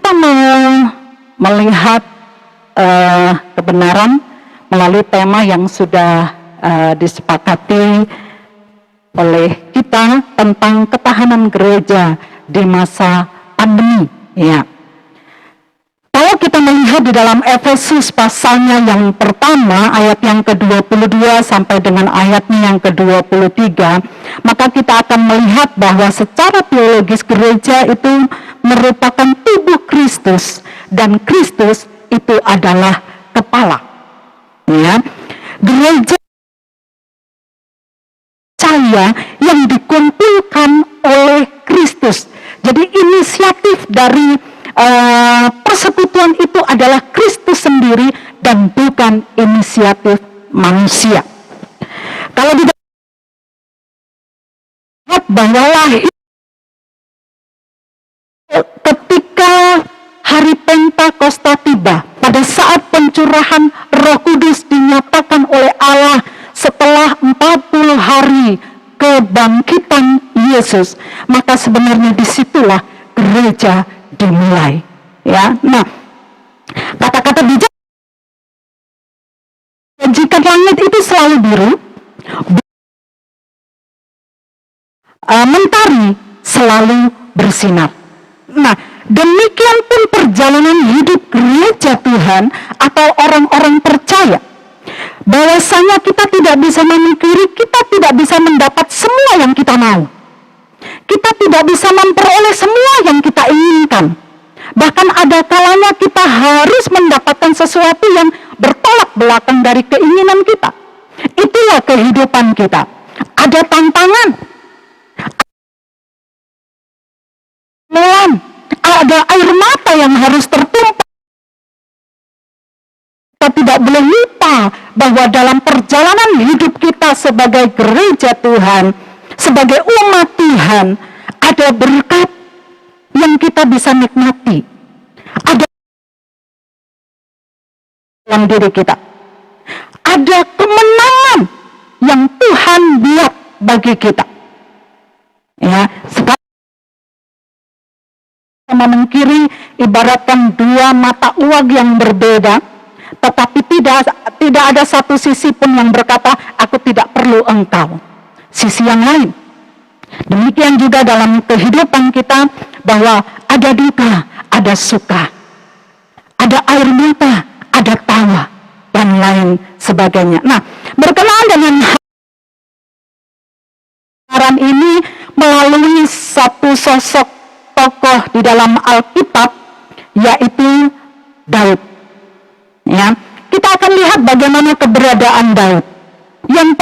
kita mau melihat kebenaran melalui tema yang sudah disepakati oleh kita tentang ketahanan gereja di masa pandemi. Ya. Kalau kita melihat di dalam Efesus pasalnya yang pertama, ayat yang ke-22 sampai dengan ayatnya yang ke-23, maka kita akan melihat bahwa secara teologis gereja itu merupakan tubuh Kristus, dan Kristus itu adalah kepala. Ya. Gereja percaya yang dikumpulkan oleh Kristus. Jadi inisiatif dari persekutuan itu adalah Kristus sendiri dan bukan inisiatif manusia. Kalau tidak bahwa lahir ketika hari Pentakosta tiba, pada saat pencurahan Roh Kudus dinyatakan oleh Allah setelah 40 hari kebangkitan Yesus, maka sebenarnya disitulah gereja dimulai. Ya, nah, kata-kata bijak, jika langit itu selalu biru, mentari selalu bersinar. Nah, demikian pun perjalanan hidup gereja Tuhan atau orang-orang percaya, bahwasanya kita tidak bisa memikiri, kita tidak bisa mendapat semua yang kita mau. Kita tidak bisa memperoleh semua yang kita inginkan. Bahkan ada kalanya kita harus mendapatkan sesuatu yang bertolak belakang dari keinginan kita. Itulah kehidupan kita. Ada tantangan, ada air mata yang harus tertumpah. Kita tidak boleh lupa bahwa dalam perjalanan hidup kita sebagai gereja Tuhan, sebagai umat Tuhan, ada berkat yang kita bisa nikmati. Ada dalam diri kita. Ada kemenangan yang Tuhan buat bagi kita. Ya, sekarang memungkiri ibaratkan dua mata uang yang berbeda, tetapi tidak ada satu sisi pun yang berkata, aku tidak perlu engkau. Sisi yang lain. Demikian juga dalam kehidupan kita, bahwa ada duka, ada suka, ada air mata, ada tawa, dan lain sebagainya. Nah, berkenaan dengan hal ini melalui satu sosok tokoh di dalam Alkitab, yaitu Daud. Ya, kita akan lihat bagaimana keberadaan Daud. Yang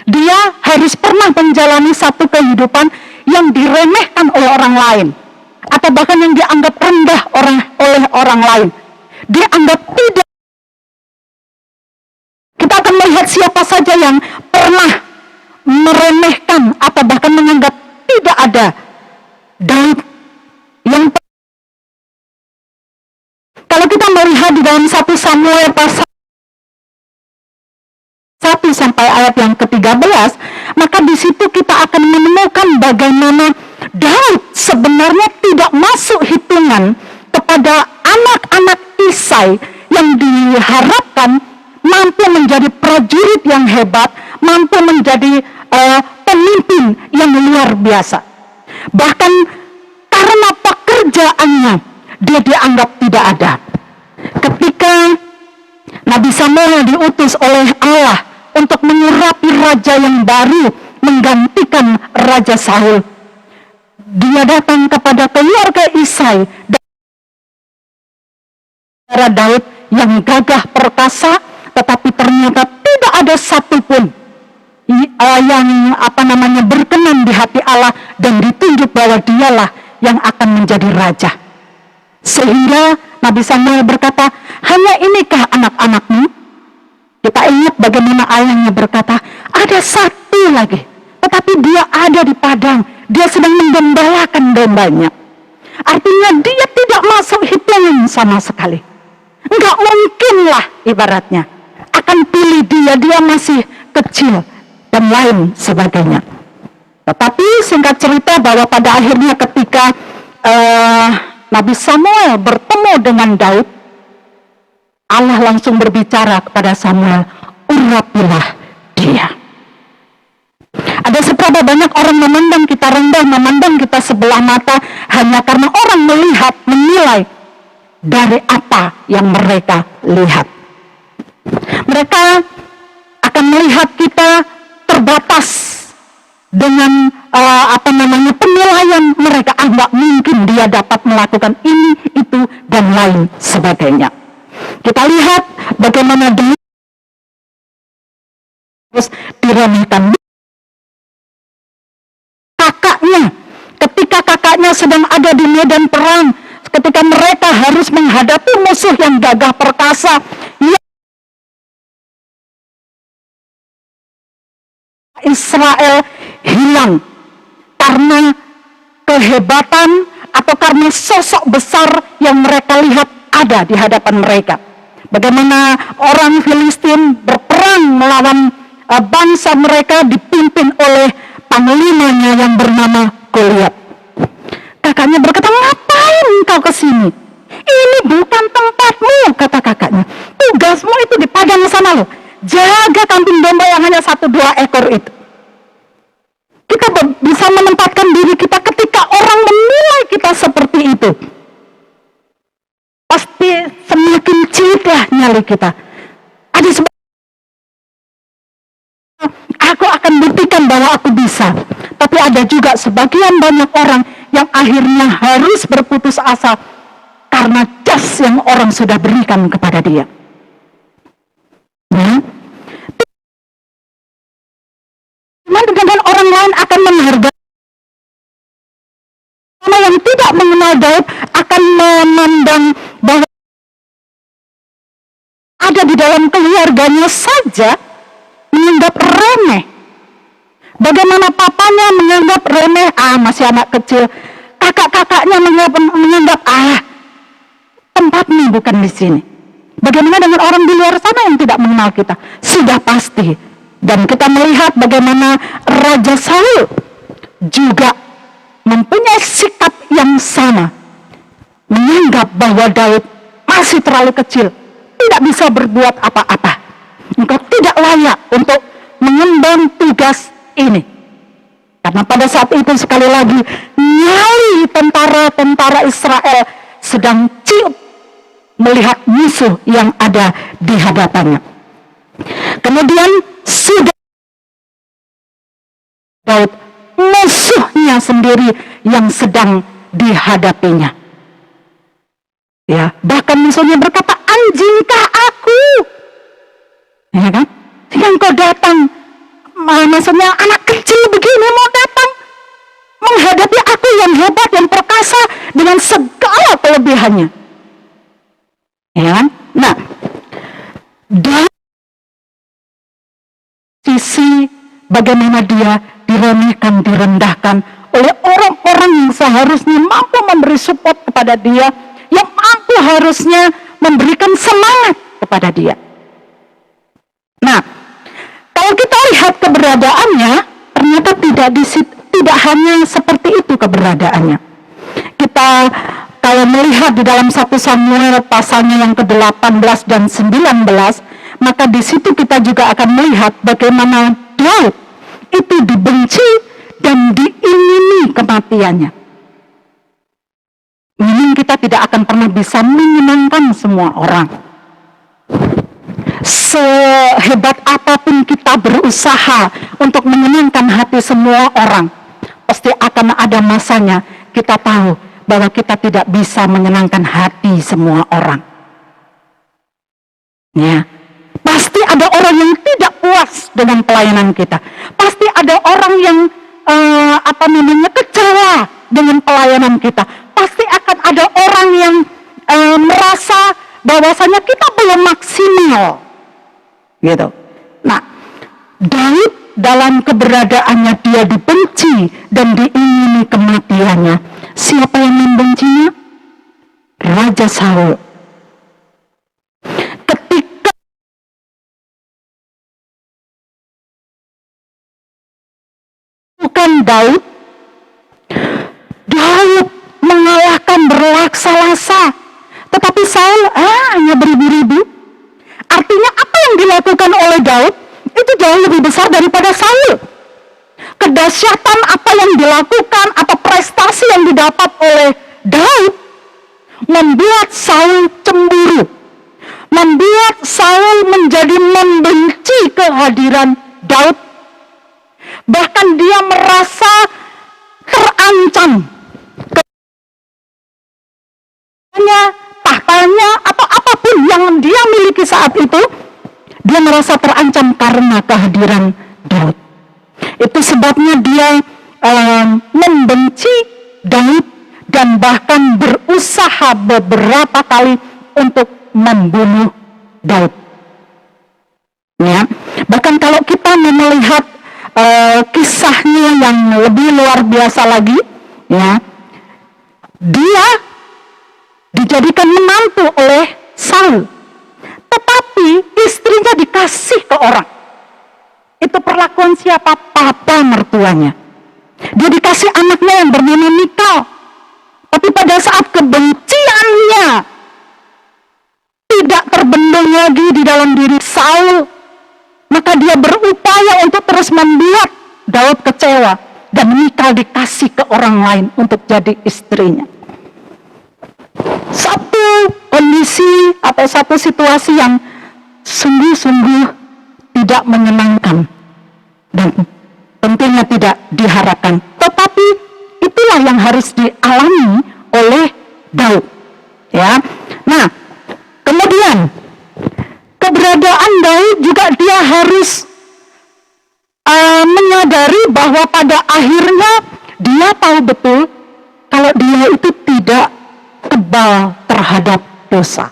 dia harus pernah menjalani satu kehidupan yang diremehkan oleh orang lain, atau bahkan yang dianggap rendah oleh orang lain. Dianggap tidak. Kita akan melihat siapa saja yang pernah meremehkan atau bahkan menganggap tidak ada. Daud yang kalau kita melihat di dalam 1 Samuel pasal 1 sampai ayat yang ke-13, maka di situ kita akan menemukan bagaimana Daud sebenarnya tidak masuk hitungan kepada anak-anak Isai yang diharapkan mampu menjadi prajurit yang hebat, mampu menjadi pemimpin yang luar biasa. Bahkan karena pekerjaannya, dia dianggap tidak ada. Ketika Nabi Samuel diutus oleh Allah untuk menyurapi raja yang baru menggantikan Raja Saul, dia datang kepada keluarga Isai dan Daud yang gagah perkasa, tetapi ternyata tidak ada satupun yang berkenan di hati Allah dan ditunjuk bahwa dialah yang akan menjadi raja. Sehingga Nabi Samuel berkata, hanya inikah anak-anakmu? Kita ingat bagaimana ayahnya berkata, ada satu lagi, tetapi dia ada di padang, dia sedang menggembalakan dombanya. Artinya dia tidak masuk hitungan sama sekali. Enggak mungkinlah ibaratnya akan pilih dia masih kecil dan lain sebagainya. Tetapi singkat cerita bahwa pada akhirnya ketika Nabi Samuel bertemu dengan Daud, Allah langsung berbicara kepada Samuel, urapilah dia. Ada seberapa banyak orang memandang kita rendah, memandang kita sebelah mata hanya karena orang melihat, menilai dari apa yang mereka lihat. Mereka akan melihat kita terbatas dengan penilaian mereka. Nggak mungkin dia dapat melakukan ini, itu, dan lain sebagainya. Kita lihat bagaimana dia terus diremehkan. Kakaknya, ketika kakaknya sedang ada di medan perang, ketika mereka harus menghadapi musuh yang gagah perkasa, Israel hilang karena kehebatan atau karena sosok besar yang mereka lihat ada di hadapan mereka. Bagaimana orang Filistin berperang melawan bangsa mereka dipimpin oleh panglimanya yang bernama Goliat. Kakaknya berkata, ngapain kau ke sini? Ini bukan tempatmu, kata kakaknya. Tugasmu itu di padang sana loh. Jaga kambing domba yang hanya 1-2 ekor itu. Kita bisa menempatkan diri kita ketika orang menilai kita seperti itu. Pasti semakin ciutlah nyali kita. Ada sebab aku akan buktikan bahwa aku bisa. Tapi ada juga sebagian banyak orang yang akhirnya harus berputus asa karena jas yang orang sudah berikan kepada dia. Dengan orang lain akan menghargai. Karena yang tidak mengenal Daud akan memandang bahwa ada di dalam keluarganya saja menganggap remeh. Bagaimana papanya menganggap remeh, masih anak kecil. Kakak-kakaknya menganggap, tempatnya bukan di sini. Bagaimana dengan orang di luar sana yang tidak mengenal kita? Sudah pasti. Dan kita melihat bagaimana Raja Saul juga mempunyai sikap yang sama. Menganggap bahwa Daud masih terlalu kecil, tidak bisa berbuat apa-apa. Engkau tidak layak untuk mengemban tugas ini. Karena pada saat itu sekali lagi nyali tentara-tentara Israel sedang ciut melihat musuh yang ada di hadapannya. Kemudian sudah Daud, musuhnya sendiri yang sedang dihadapinya. Ya, bahkan musuhnya berkata, anjingkah aku? Ya kan? Yang kau datang, maksudnya anak kecil begini mau datang menghadapi aku yang hebat, yang perkasa dengan segala kelebihannya. Ya kan? Nah, dari sisi bagaimana dia diremehkan, direndahkan oleh orang-orang yang seharusnya mampu memberi support kepada dia, yang mampu harusnya memberikan semangat kepada dia. Nah, kalau kita lihat keberadaannya, ternyata tidak hanya seperti itu keberadaannya. Kita kalau melihat di dalam 1 Samuel pasalnya yang ke-18 dan 19, maka di situ kita juga akan melihat bagaimana Daud itu dibenci dan diingini kematiannya. Ini kita tidak akan pernah bisa menyenangkan semua orang. Sehebat apapun kita berusaha untuk menyenangkan hati semua orang, pasti akan ada masanya kita tahu bahwa kita tidak bisa menyenangkan hati semua orang. Ya, pasti ada orang yang tidak puas dengan pelayanan kita. Pasti ada orang yang kecewa dengan pelayanan kita. Pasti akan ada orang yang merasa bahwasanya kita belum maksimal, gitu. Nah, Daud dalam keberadaannya dia dibenci dan diingini kematiannya. Siapa yang membencinya? Raja Saul. Ketika bukan Daud raksasa. Tetapi Saul hanya beribu-ribu. Artinya apa yang dilakukan oleh Daud itu jauh lebih besar daripada Saul. Kedahsyatan apa yang dilakukan atau prestasi yang didapat oleh Daud membuat Saul cemburu, membuat Saul menjadi membenci kehadiran Daud. Bahkan dia merasa terancam tahtanya atau apapun yang dia miliki saat itu, dia merasa terancam karena kehadiran Daud. Itu sebabnya dia membenci Daud dan bahkan berusaha beberapa kali untuk membunuh Daud. Ya, bahkan kalau kita melihat kisahnya yang lebih luar biasa lagi, ya, dia dijadikan menantu oleh Saul, tetapi istrinya dikasih ke orang. Itu perlakuan siapa? Papa mertuanya. Dia dikasih anaknya yang bernama Mikal. Tapi pada saat kebenciannya tidak terbendung lagi di dalam diri Saul, maka dia berupaya untuk terus membuat Daud kecewa, dan Mikal dikasih ke orang lain untuk jadi istrinya. Satu kondisi atau satu situasi yang sungguh-sungguh tidak menyenangkan dan tentunya tidak diharapkan. Tetapi itulah yang harus dialami oleh Daud. Ya. Nah, kemudian keberadaan Daud juga dia harus menyadari bahwa pada akhirnya dia tahu betul kalau dia itu tidak kebal terhadap dosa.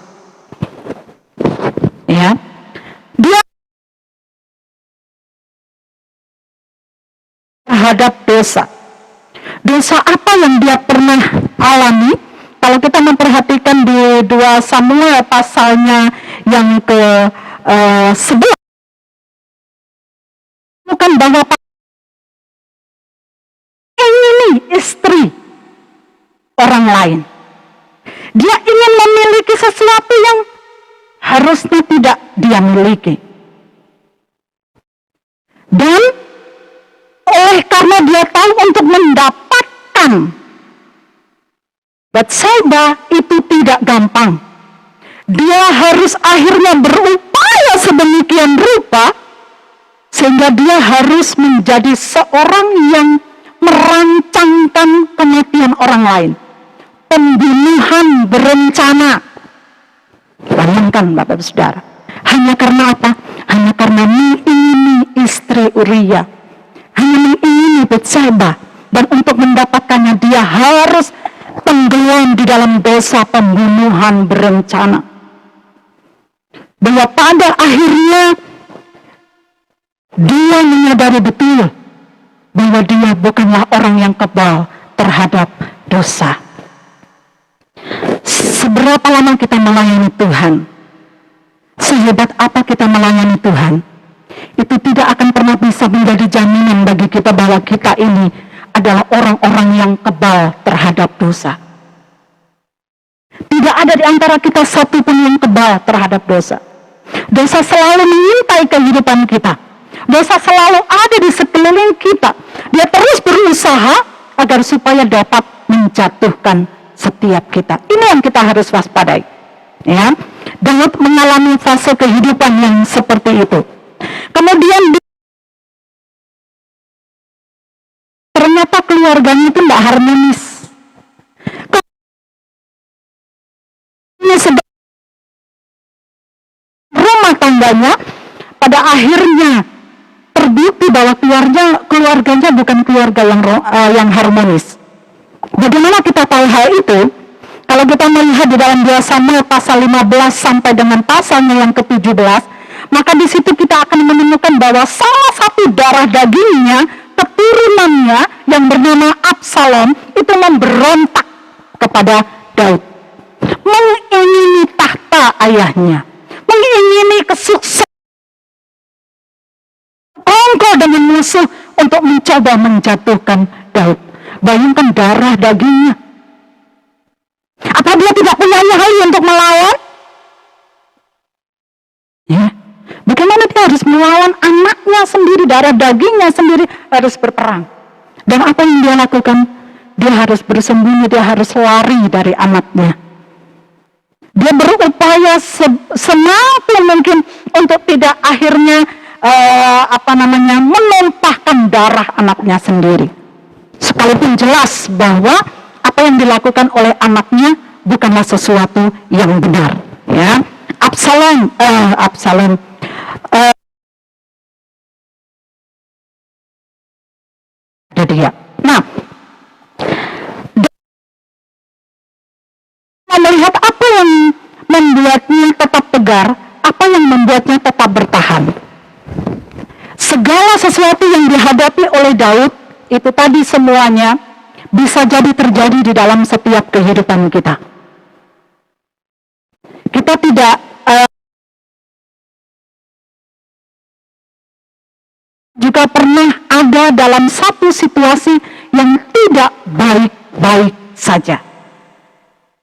Ya. Dia terhadap dosa. Dosa apa yang dia pernah alami? Kalau kita memperhatikan di 2 Samuel pasalnya yang ke 11, bukan bahwa ini istri orang lain. Dia ingin memiliki sesuatu yang harusnya tidak dia miliki. Dan oleh karena dia tahu untuk mendapatkan Batseba itu tidak gampang, dia harus akhirnya berupaya sedemikian rupa sehingga dia harus menjadi seorang yang merancangkan kematian orang lain, pembunuhan berencana. Bayangkan Bapak Saudara, hanya karena apa? Hanya karena mengingini istri Uria, hanya mengingini Batseba, dan untuk mendapatkannya dia harus tenggelam di dalam dosa pembunuhan berencana. Bahwa pada akhirnya dia menyadari betul bahwa dia bukanlah orang yang kebal terhadap dosa. Seberapa lama kita melayani Tuhan, sehebat apa kita melayani Tuhan, itu tidak akan pernah bisa menjadi jaminan bagi kita bahwa kita ini adalah orang-orang yang kebal terhadap dosa. Tidak ada di antara kita satu pun yang kebal terhadap dosa. Dosa selalu mengintai kehidupan kita. Dosa selalu ada di sekeliling kita. Dia terus berusaha agar supaya dapat menjatuhkan setiap kita. Ini yang kita harus waspadai. Ya, Daud mengalami fase kehidupan yang seperti itu. Kemudian ternyata keluarganya itu tidak harmonis. Rumah tangganya pada akhirnya terbukti bahwa keluarganya bukan keluarga yang harmonis. Bagaimana kita tahu hal itu? Kalau kita melihat di dalam 2 Samuel pasal 15 sampai dengan pasalnya yang ke-17, maka di situ kita akan menemukan bahwa salah satu darah dagingnya, keturunannya yang bernama Absalom itu memberontak kepada Daud, mengingini tahta ayahnya, mengingini kesuksesan, ongkol dengan musuh untuk mencoba menjatuhkan Daud. Bayangkan darah dagingnya. Apa dia tidak punya nyali untuk melawan? Ya, bagaimana dia harus melawan anaknya sendiri, darah dagingnya sendiri, harus berperang. Dan apa yang dia lakukan? Dia harus bersembunyi, dia harus lari dari anaknya. Dia berupaya semampu mungkin untuk tidak akhirnya menumpahkan darah anaknya sendiri. Sekalipun jelas bahwa apa yang dilakukan oleh anaknya bukanlah sesuatu yang benar. Ya, Absalom dia. Nah, melihat apa yang membuatnya tetap tegar, apa yang membuatnya tetap bertahan. Segala sesuatu yang dihadapi oleh Daud, itu tadi semuanya bisa jadi terjadi di dalam setiap kehidupan kita. Kita tidak juga pernah ada dalam satu situasi yang tidak baik-baik saja.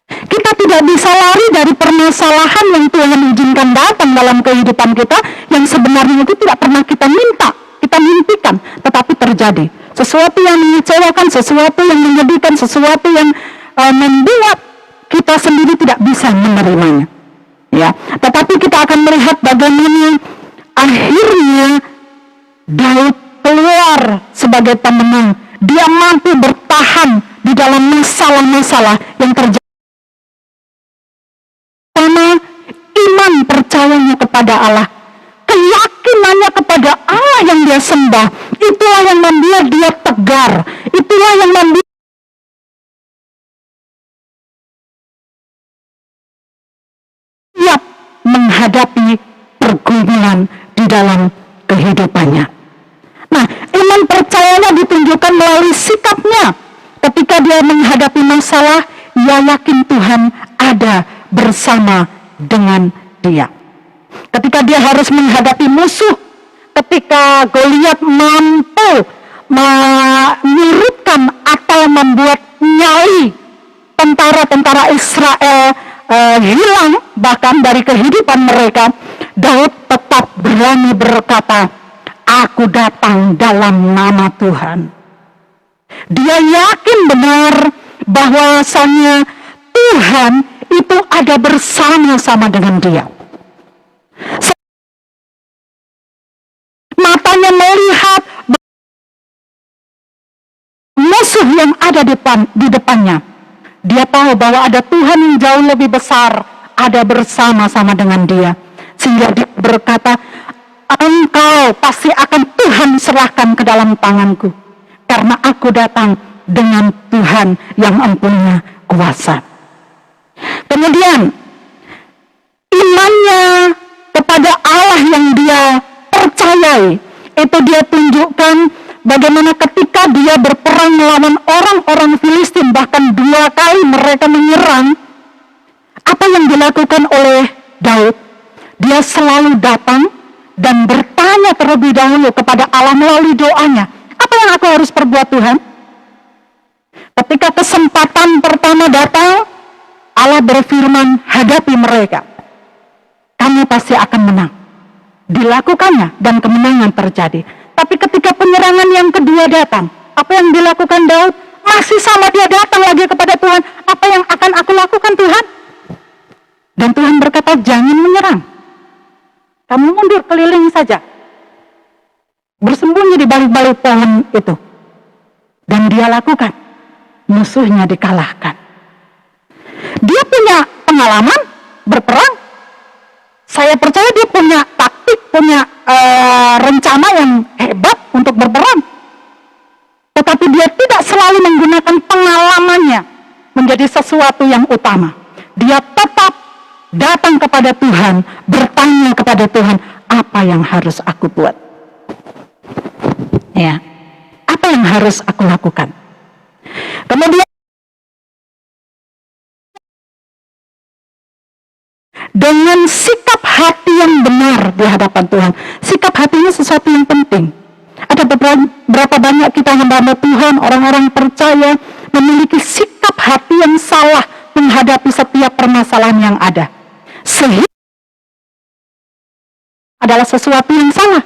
Kita tidak bisa lari dari permasalahan yang Tuhan izinkan datang dalam kehidupan kita, yang sebenarnya itu tidak pernah kita minta, kita mimpikan, tetapi terjadi. Sesuatu yang mengecewakan, sesuatu yang menyedihkan, sesuatu yang membuat kita sendiri tidak bisa menerimanya. Ya, tetapi kita akan melihat bagaimana akhirnya Daud keluar sebagai pemenang. Dia mampu bertahan di dalam masalah-masalah yang terjadi. Karena iman percayanya kepada Allah, keyakinannya kepada Allah yang dia sembah, itulah yang membuat dia tegar, itulah yang membuat siap menghadapi pergumulan di dalam kehidupannya. Nah, iman percayanya ditunjukkan melalui sikapnya. Ketika dia menghadapi masalah, ia yakin Tuhan ada bersama dengan dia. Ketika dia harus menghadapi musuh, ketika Goliat mampu menyurutkan atau membuat nyali tentara-tentara Israel hilang bahkan dari kehidupan mereka, Daud tetap berani berkata, "Aku datang dalam nama Tuhan." Dia yakin benar bahwasanya Tuhan itu ada bersama-sama dengan dia. Matanya melihat musuh yang ada di depannya. Dia tahu bahwa ada Tuhan yang jauh lebih besar, ada bersama-sama dengan dia. Sehingga dia berkata, "Engkau pasti akan Tuhan serahkan ke dalam tanganku, karena aku datang dengan Tuhan yang mempunyai kuasa." Kemudian imannya kepada Allah yang dia percayai, itu dia tunjukkan bagaimana ketika dia berperang melawan orang-orang Filistin, bahkan 2 kali mereka menyerang, apa yang dilakukan oleh Daud? Dia selalu datang dan bertanya terlebih dahulu kepada Allah melalui doanya, "Apa yang aku harus perbuat, Tuhan?" Ketika kesempatan pertama datang, Allah berfirman, "Hadapi mereka. Kamu pasti akan menang." Dilakukannya dan kemenangan terjadi. Tapi ketika penyerangan yang kedua datang, apa yang dilakukan Daud? Masih sama, dia datang lagi kepada Tuhan. "Apa yang akan aku lakukan, Tuhan?" Dan Tuhan berkata, "Jangan menyerang. Kamu mundur keliling saja. Bersembunyi di balik-balik pohon itu." Dan dia lakukan. Musuhnya dikalahkan. Dia punya pengalaman berperang. Saya percaya dia punya taktik, punya rencana yang hebat untuk berperang. Tetapi dia tidak selalu menggunakan pengalamannya menjadi sesuatu yang utama. Dia tetap datang kepada Tuhan, bertanya kepada Tuhan, "Apa yang harus aku buat? Ya, apa yang harus aku lakukan?" Kemudian dengan sikap hati yang benar di hadapan Tuhan. Sikap hatinya sesuatu yang penting. Ada berapa banyak kita hamba Tuhan, orang-orang percaya memiliki sikap hati yang salah menghadapi menghadapi setiap permasalahan yang ada. Sehingga adalah sesuatu yang salah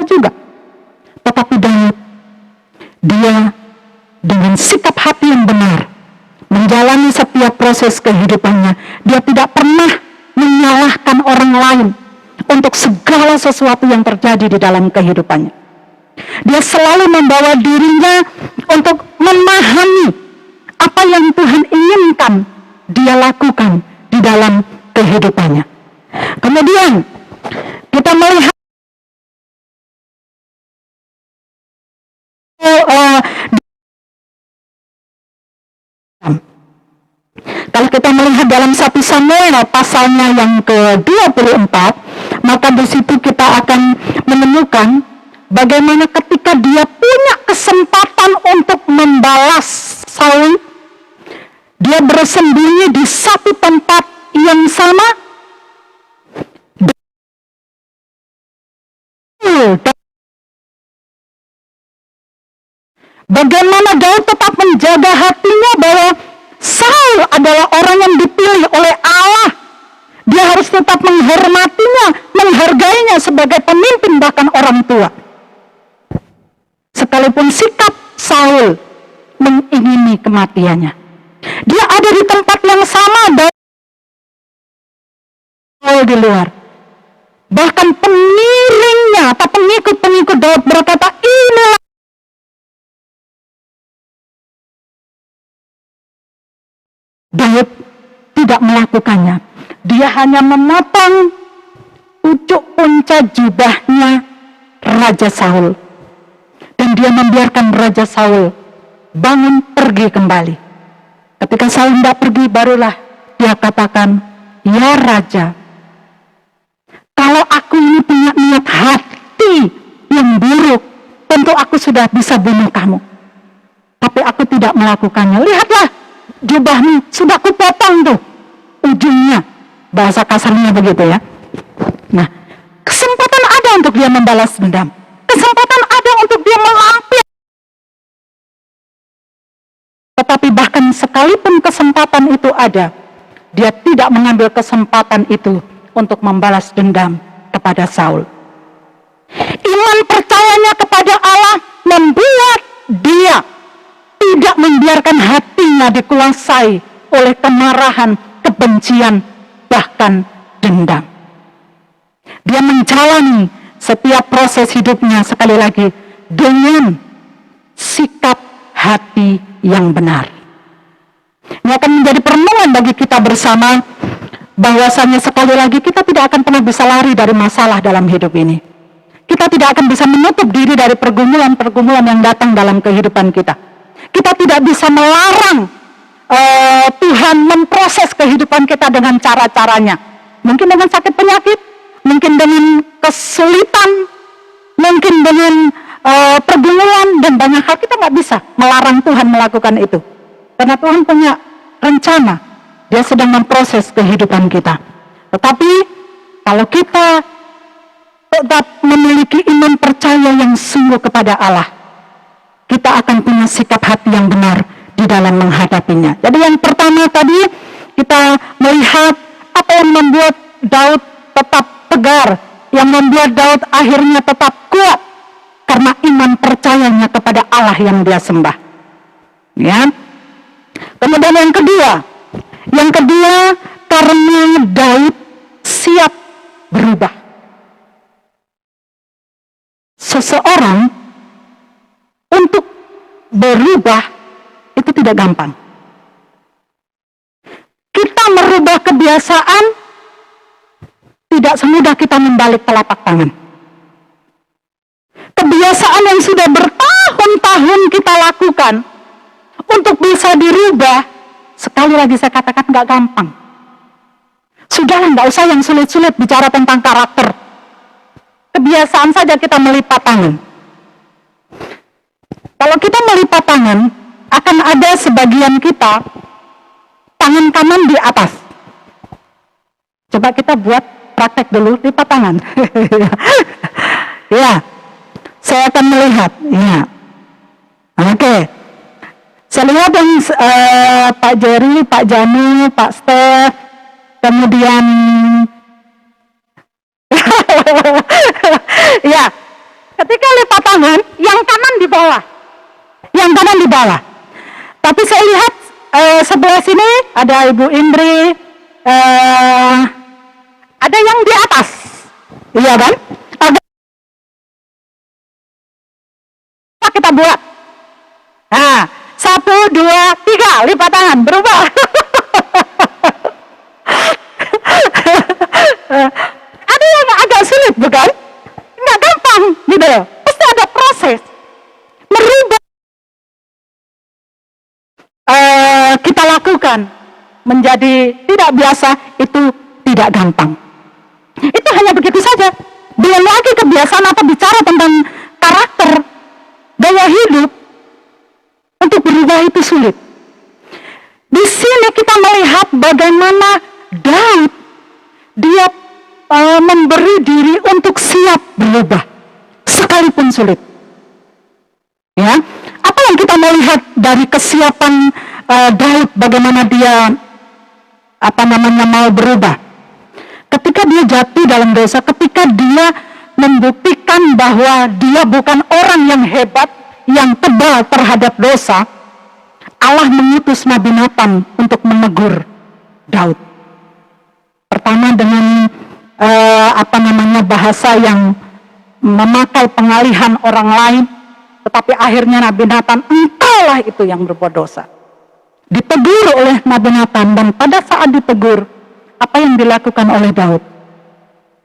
juga. Tetapi Daud, dia dengan sikap hati yang benar menjalani setiap proses kehidupannya. Dia tidak pernah menyalahkan orang lain untuk segala sesuatu yang terjadi di dalam kehidupannya. Dia selalu membawa dirinya untuk memahami apa yang Tuhan inginkan dia lakukan di dalam kehidupannya. Kemudian kita melihat kalau kita melihat dalam 1 Samuel pasalnya yang ke-24, maka di situ kita akan menemukan bagaimana ketika dia punya kesempatan untuk membalas Saul, dia bersembunyi di satu tempat yang sama. Bagaimana Daud tetap menjaga hatinya bahwa Saul adalah orang yang dipilih oleh Allah. Dia harus tetap menghormatinya, menghargainya sebagai pemimpin bahkan orang tua. Sekalipun sikap Saul mengingini kematiannya. Dia ada di tempat yang sama, Daud di luar. Bahkan pengiringnya atau pengikut-pengikut Daud berkata, inilah Daud tidak melakukannya. Dia hanya memotong pucuk punca jubahnya Raja Saul. Dan dia membiarkan Raja Saul bangun pergi kembali. Ketika Saul tidak pergi, barulah dia katakan, ya Raja, kalau aku ini punya niat hati yang buruk, tentu aku sudah bisa bunuh kamu. Tapi aku tidak melakukannya. Lihatlah, jubahmu sudah kupotong tuh ujungnya. Bahasa kasarnya begitu ya. Nah, kesempatan ada untuk dia membalas dendam. Kesempatan ada untuk dia melampir. Tetapi bahkan sekalipun kesempatan itu ada, dia tidak mengambil kesempatan itu untuk membalas dendam kepada Saul. Iman percayanya kepada Allah membuat dia tidak membiarkan hatinya dikuasai oleh kemarahan, kebencian, bahkan dendam. Dia menjalani setiap proses hidupnya sekali lagi dengan sikap hati yang benar. Ini akan menjadi perenungan bagi kita bersama, bahwasanya sekali lagi kita tidak akan pernah bisa lari dari masalah dalam hidup ini. Kita tidak akan bisa menutup diri dari pergumulan-pergumulan yang datang dalam kehidupan kita. Kita tidak bisa melarang Tuhan memproses kehidupan kita dengan cara-caranya. Mungkin dengan sakit penyakit, mungkin dengan kesulitan, mungkin dengan pergumulan, dan banyak hal kita nggak bisa melarang Tuhan melakukan itu. Karena Tuhan punya rencana, dia sedang memproses kehidupan kita. Tetapi kalau kita tetap memiliki iman percaya yang sungguh kepada Allah, kita akan punya sikap hati yang benar di dalam menghadapinya. Jadi yang pertama tadi kita melihat apa yang membuat Daud tetap tegar, yang membuat Daud akhirnya tetap kuat karena iman percayanya kepada Allah yang dia sembah. Ya. Kemudian yang kedua karena Daud siap berubah. Seseorang untuk berubah itu tidak gampang. Kita merubah kebiasaan tidak semudah kita membalik telapak tangan. Kebiasaan yang sudah bertahun-tahun kita lakukan untuk bisa dirubah, sekali lagi saya katakan nggak gampang. Sudahlah, nggak usah yang sulit-sulit bicara tentang karakter. Kebiasaan saja kita melipat tangan. Kalau kita melipat tangan, akan ada sebagian kita tangan kanan di atas. Coba kita buat praktek dulu, lipat tangan. Ya, saya akan melihat. Ya, oke. Saya Saya lihat yang Pak Jerry, Pak Janu, Pak Steph, kemudian ya, ketika lipat tangan, yang kanan di bawah, yang kanan di bawah. Tapi saya lihat sebelah sini ada Ibu Indri, ada yang di atas, iya kan? Kita buat. Nah, 1, 2, 3, lipat tangan, berubah. Ada yang agak sulit, bukan? Nggak gampang, gitu. Pasti ada proses. Merubah. Kita lakukan menjadi tidak biasa, itu tidak gampang. Itu hanya begitu saja. Belum lagi kebiasaan atau bicara tentang karakter, gaya hidup, untuk berubah itu sulit. Di sini kita melihat bagaimana Daud, dia memberi diri untuk siap berubah, sekalipun sulit. Ya, apa yang kita melihat dari kesiapan Daud, bagaimana dia mau berubah? Ketika dia jatuh dalam dosa, ketika dia membuktikan bahwa dia bukan orang yang hebat, yang tebal terhadap dosa, Allah mengutus Nabi Nathan untuk menegur Daud. Pertama dengan bahasa yang memakai pengalihan orang lain, tetapi akhirnya Nabi Nathan, engkaulah itu yang berbuat dosa. Ditegur oleh Nabi Nathan, dan pada saat ditegur, apa yang dilakukan oleh Daud?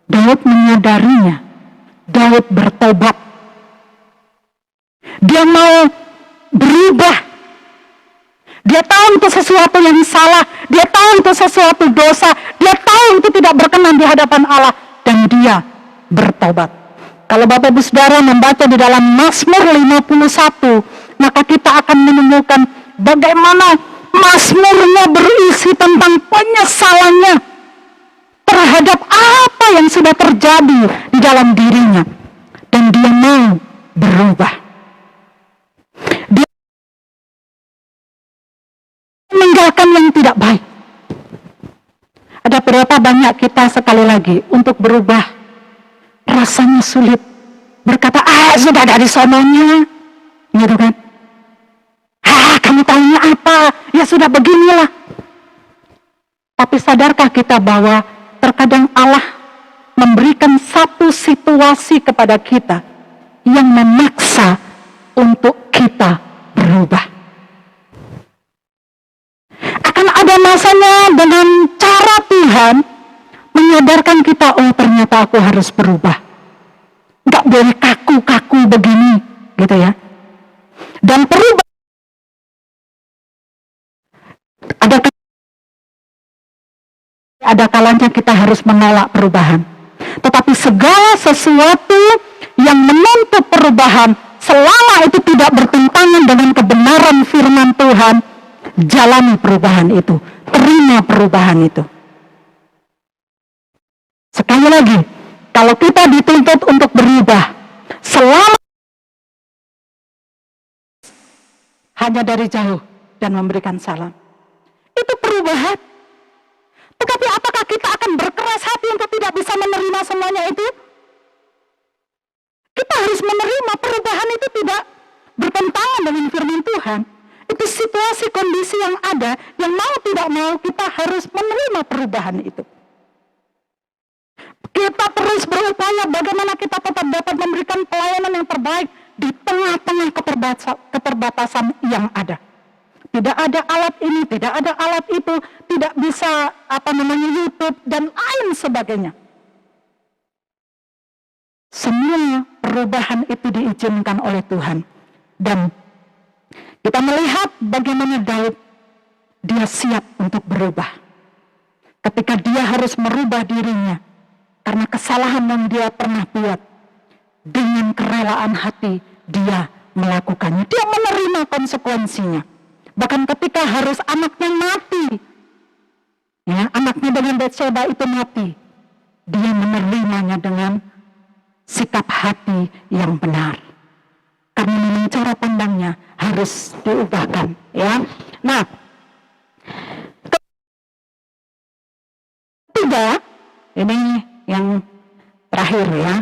Daud menyadarinya. Daud bertobat. Dia mau berubah. Dia tahu itu sesuatu yang salah. Dia tahu itu sesuatu dosa. Dia tahu itu tidak berkenan di hadapan Allah. Dan dia bertobat. Kalau Bapak Ibu Saudara membaca di dalam Mazmur 51, maka kita akan menemukan bagaimana Mazmurnya berisi tentang penyesalannya terhadap apa yang sudah terjadi di dalam dirinya. Dan dia mau berubah. Dia meninggalkan yang tidak baik. Ada berapa banyak kita sekali lagi untuk berubah rasanya sulit. Berkata, sudah dari sononya, gitu kan? Kamu tahunya apa? Ya sudah beginilah. Tapi sadarkah kita bahwa terkadang Allah memberikan satu situasi kepada kita yang memaksa untuk kita berubah. Akan ada masanya dengan cara Tuhan menyadarkan kita, oh ternyata aku harus berubah. Nggak boleh kaku-kaku begini, gitu ya. Dan perubahan ada kalanya kita harus menolak perubahan. Tetapi segala sesuatu yang menuntut perubahan, selama itu tidak bertentangan dengan kebenaran firman Tuhan, jalani perubahan itu, terima perubahan itu. Sekali lagi, kalau kita dituntut untuk berubah, selama hanya dari jauh dan memberikan salam, itu perubahan. Tetapi apakah kita akan berkeras hati untuk tidak bisa menerima semuanya itu? Kita harus menerima perubahan itu tidak bertentangan dengan firman Tuhan. Itu situasi kondisi yang ada, yang mau tidak mau kita harus menerima perubahan itu. Kita terus berupaya bagaimana kita tetap dapat memberikan pelayanan yang terbaik di tengah-tengah keterbatasan yang ada. Tidak ada alat ini, tidak ada alat itu, tidak bisa YouTube dan lain sebagainya. Semua perubahan itu diizinkan oleh Tuhan. Dan kita melihat bagaimana Daud, dia siap untuk berubah. Ketika dia harus merubah dirinya karena kesalahan yang dia pernah buat, dengan kerelaan hati dia melakukannya. Dia menerima konsekuensinya. Bahkan ketika harus anaknya mati, ya, anaknya dengan Bathsheba itu mati, dia menerimanya dengan sikap hati yang benar. Karena memang cara pandangnya harus diubahkan, ya. Nah, ketiga, ini yang terakhir ya.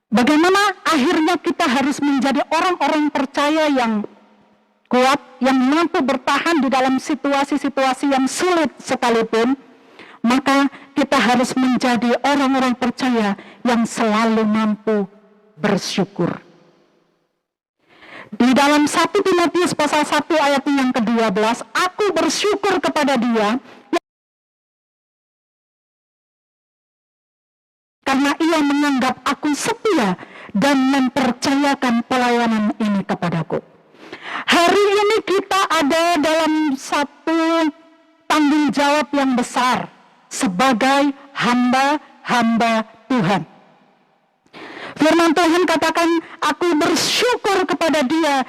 Bagaimana akhirnya kita harus menjadi orang-orang percaya yang kuat, yang mampu bertahan di dalam situasi-situasi yang sulit sekalipun. Maka kita harus menjadi orang-orang percaya yang selalu mampu bersyukur. Di dalam 1 Timotius pasal 1 ayat yang ke-12, aku bersyukur kepada Dia karena Ia menganggap aku setia dan mempercayakan pelayanan ini kepadaku. Hari ini kita ada dalam satu tanggung jawab yang besar sebagai hamba-hamba Tuhan. Firman Tuhan katakan, aku bersyukur kepada Dia.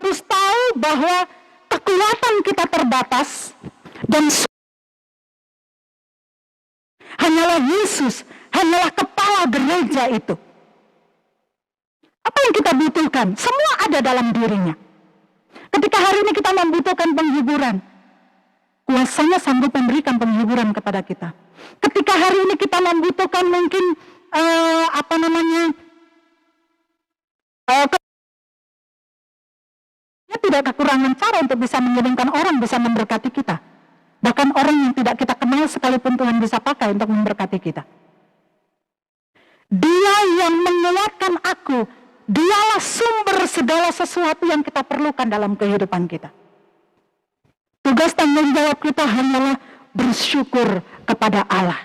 Harus tahu bahwa kekuatan kita terbatas dan hanyalah Yesus, hanyalah kepala gereja itu. Apa yang kita butuhkan? Semua ada dalam dirinya. Ketika hari ini kita membutuhkan penghiburan, kuasanya sanggup memberikan penghiburan kepada kita. Ketika hari ini kita membutuhkan mungkin tidak kekurangan cara untuk bisa mengirimkan orang bisa memberkati kita. Bahkan orang yang tidak kita kenal sekalipun Tuhan bisa pakai untuk memberkati kita. Dia yang menguatkan aku, Dialah sumber segala sesuatu yang kita perlukan dalam kehidupan kita. Tugas tanggung jawab kita hanyalah bersyukur kepada Allah.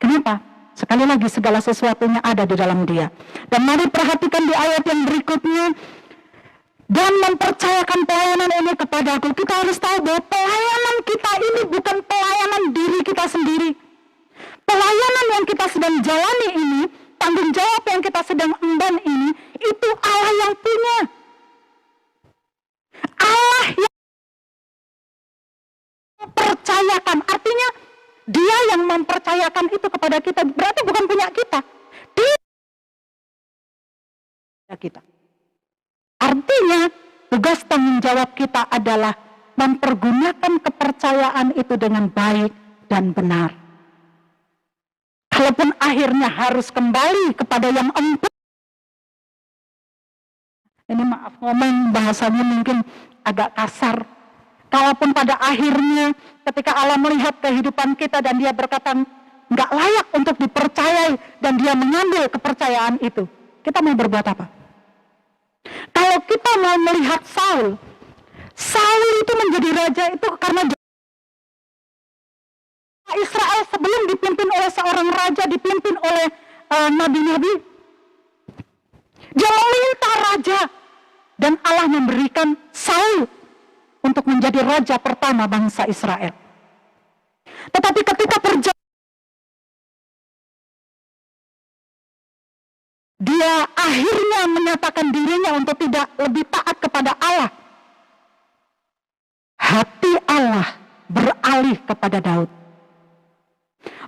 Kenapa? Sekali lagi segala sesuatunya ada di dalam Dia. Dan mari perhatikan di ayat yang berikutnya. Dan mempercayakan pelayanan ini kepadaku. Kita harus tahu bahwa pelayanan kita ini bukan pelayanan diri kita sendiri. Pelayanan yang kita sedang jalani ini, tanggung jawab yang kita sedang emban ini, itu Allah yang punya. Allah yang mempercayakan, artinya Dia yang mempercayakan itu kepada kita, berarti bukan punya kita. Dia kita. Artinya, tugas tanggung jawab kita adalah mempergunakan kepercayaan itu dengan baik dan benar. Kalaupun akhirnya harus kembali kepada yang empuk, ini maaf ngomong bahasanya mungkin agak kasar. Kalaupun pada akhirnya ketika Allah melihat kehidupan kita dan Dia berkata nggak layak untuk dipercayai dan Dia mengambil kepercayaan itu, kita mau berbuat apa? Kalau kita mau melihat Saul itu menjadi raja itu karena Israel sebelum dipimpin oleh seorang raja, dipimpin oleh nabi-nabi. Dia meminta raja dan Allah memberikan Saul untuk menjadi raja pertama bangsa Israel. Tetapi ketika dia akhirnya menyatakan dirinya untuk tidak lebih taat kepada Allah. Hati Allah beralih kepada Daud.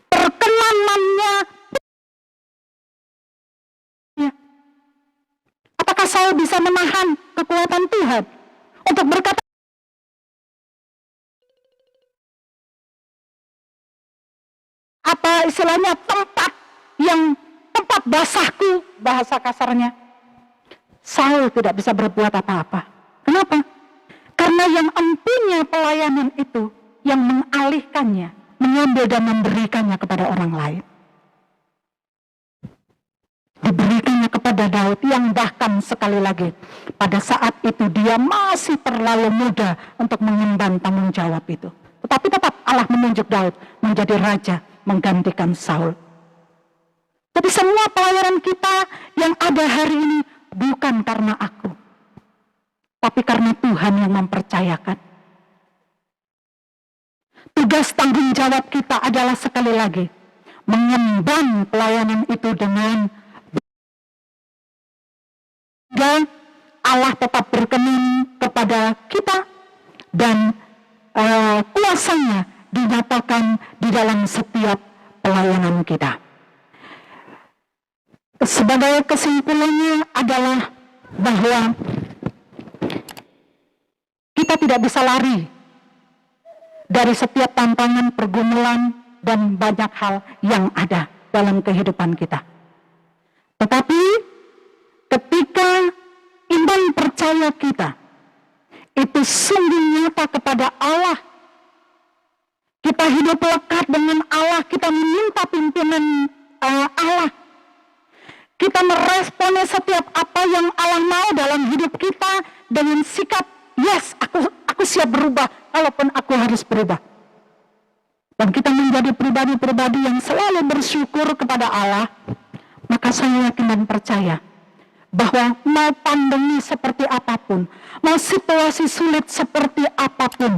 Perkenanannya. Apakah Saul bisa menahan kekuatan Tuhan untuk berkata, apa istilahnya, tempat basahku, bahasa kasarnya. Saul tidak bisa berbuat apa-apa. Kenapa? Karena yang empunya pelayanan itu, yang mengalihkannya, mengambil dan memberikannya kepada orang lain. Diberikannya kepada Daud yang bahkan sekali lagi, pada saat itu dia masih terlalu muda untuk mengemban tanggung jawab itu. Tetapi tetap Allah menunjuk Daud menjadi raja, menggantikan Saul. Jadi semua pelayanan kita yang ada hari ini bukan karena aku, tapi karena Tuhan yang mempercayakan. Tugas tanggung jawab kita adalah sekali lagi mengemban pelayanan itu dengan dan Allah tetap berkenan kepada kita dan kuasanya dinyatakan di dalam setiap pelayanan kita. Sebagai kesimpulannya adalah bahwa kita tidak bisa lari dari setiap tantangan, pergumulan, dan banyak hal yang ada dalam kehidupan kita. Tetapi ketika iman percaya kita itu sungguh nyata kepada Allah, kita hidup lekat dengan Allah, kita meminta pimpinan Allah, kita meresponi setiap apa yang Allah mau dalam hidup kita dengan sikap, yes, aku siap berubah, walaupun aku harus berubah. Dan kita menjadi pribadi-pribadi yang selalu bersyukur kepada Allah, maka saya yakin dan percaya bahwa mau pandemi seperti apapun, mau situasi sulit seperti apapun,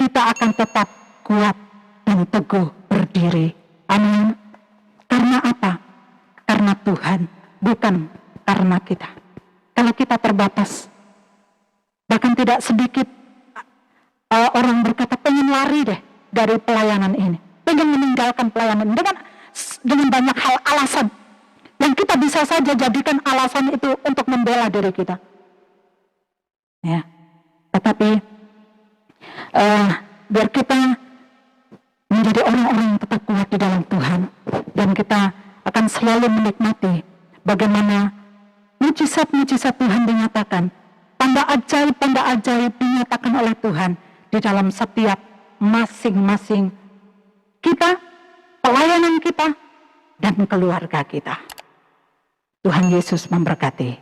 kita akan tetap kuat dan teguh berdiri. Amin. Karena apa? Karena Tuhan, bukan karena kita. Kalau kita terbatas, bahkan tidak sedikit orang berkata pengen lari deh dari pelayanan ini, pengen meninggalkan pelayanan dengan banyak hal alasan yang kita bisa saja jadikan alasan itu untuk membela diri kita. Ya, tetapi biar kita menjadi orang-orang yang tetap kuat di dalam Tuhan, dan kita akan selalu menikmati bagaimana mujizat-mujizat Tuhan dinyatakan, tanda ajaib dinyatakan oleh Tuhan di dalam setiap masing-masing kita, pelayanan kita, dan keluarga kita. Tuhan Yesus memberkati.